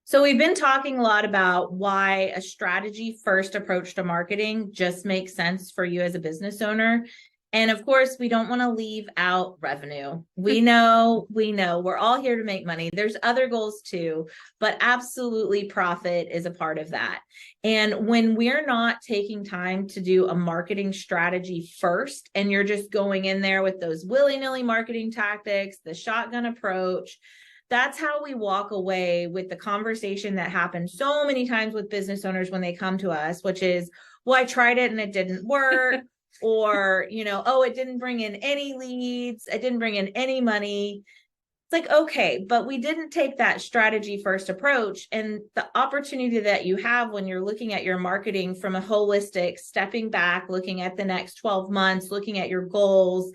So we've been talking a lot about why a strategy first approach to marketing just makes sense for you as a business owner. And of course, we don't want to leave out revenue. We know, we're all here to make money. There's other goals too, but absolutely profit is a part of that. And when we're not taking time to do a marketing strategy first, and you're just going in there with those willy-nilly marketing tactics, the shotgun approach, that's how we walk away with the conversation that happens so many times with business owners when they come to us, which is, well, I tried it and it didn't work. Or, oh, it didn't bring in any leads. It didn't bring in any money. It's like, okay, but we didn't take that strategy first approach. And the opportunity that you have when you're looking at your marketing from a holistic, stepping back, looking at the next 12 months, looking at your goals,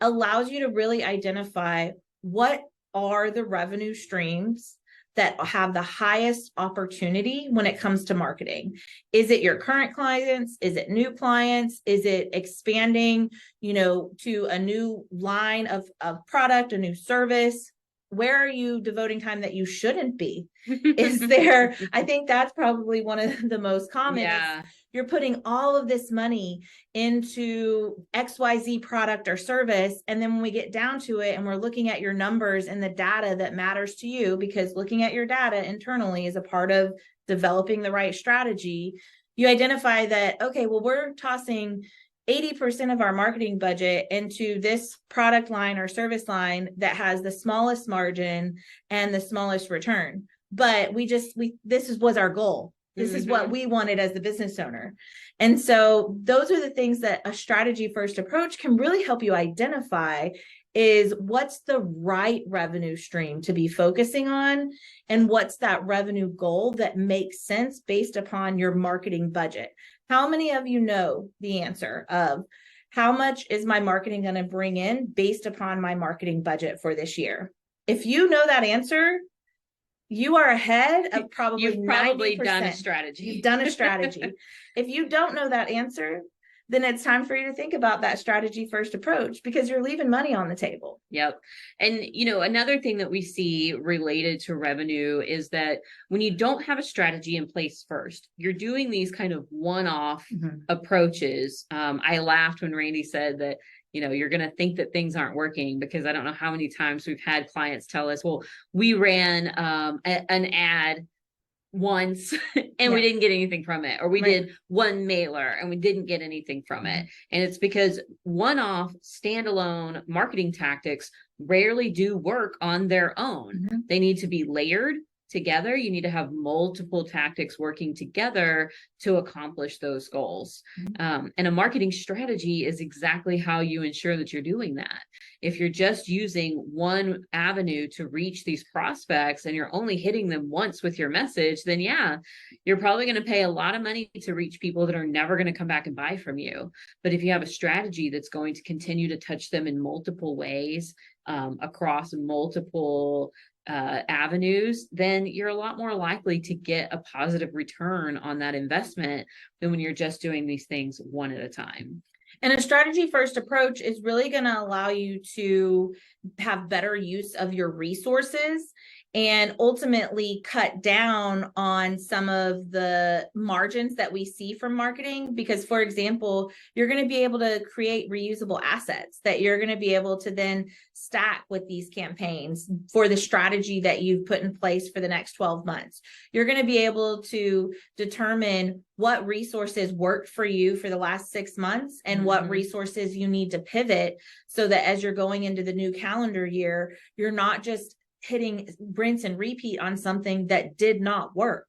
allows you to really identify what are the revenue streams that have the highest opportunity when it comes to marketing. Is it your current clients? Is it new clients? Is it expanding, to a new line of product, a new service? Where are you devoting time that you shouldn't be? Is there, I think that's probably one of the most common. Yeah. You're putting all of this money into XYZ product or service. And then when we get down to it and we're looking at your numbers and the data that matters to you, because looking at your data internally is a part of developing the right strategy, you identify that, okay, well, we're tossing 80% of our marketing budget into this product line or service line that has the smallest margin and the smallest return. But this was our goal. This is what we wanted as the business owner. And so those are the things that a strategy first approach can really help you identify is what's the right revenue stream to be focusing on, and what's that revenue goal that makes sense based upon your marketing budget. How many of you know the answer of how much is my marketing going to bring in based upon my marketing budget for this year? If you know that answer, you are ahead of probably You've probably 90%. done a strategy. You've done a strategy. If you don't know that answer, then it's time for you to think about that strategy first approach, because you're leaving money on the table. Yep. And, another thing that we see related to revenue is that when you don't have a strategy in place first, you're doing these kind of one-off approaches. I laughed when Randy said that, you're going to think that things aren't working, because I don't know how many times we've had clients tell us, well, we ran an ad once and we didn't get anything from it, or we did one mailer and we didn't get anything from it. And it's because one-off standalone marketing tactics rarely do work on their own. They need to be layered together. You need to have multiple tactics working together to accomplish those goals. And a marketing strategy is exactly how you ensure that you're doing that. If you're just using one avenue to reach these prospects and you're only hitting them once with your message, then you're probably going to pay a lot of money to reach people that are never going to come back and buy from you. But if you have a strategy that's going to continue to touch them in multiple ways, across multiple avenues, then you're a lot more likely to get a positive return on that investment than when you're just doing these things one at a time. And a strategy first approach is really going to allow you to have better use of your resources and ultimately cut down on some of the margins that we see from marketing. Because, for example, you're going to be able to create reusable assets that you're going to be able to then stack with these campaigns for the strategy that you've put in place for the next 12 months. You're going to be able to determine what resources worked for you for the last 6 months and what resources you need to pivot, so that as you're going into the new calendar year, you're not just hitting rinse and repeat on something that did not work.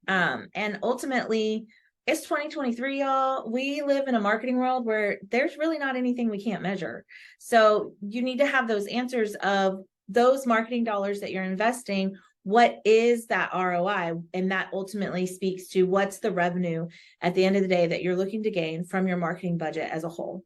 And ultimately, it's 2023, y'all. We live in a marketing world where there's really not anything we can't measure. So you need to have those answers of those marketing dollars that you're investing. What is that ROI? And that ultimately speaks to what's the revenue at the end of the day that you're looking to gain from your marketing budget as a whole.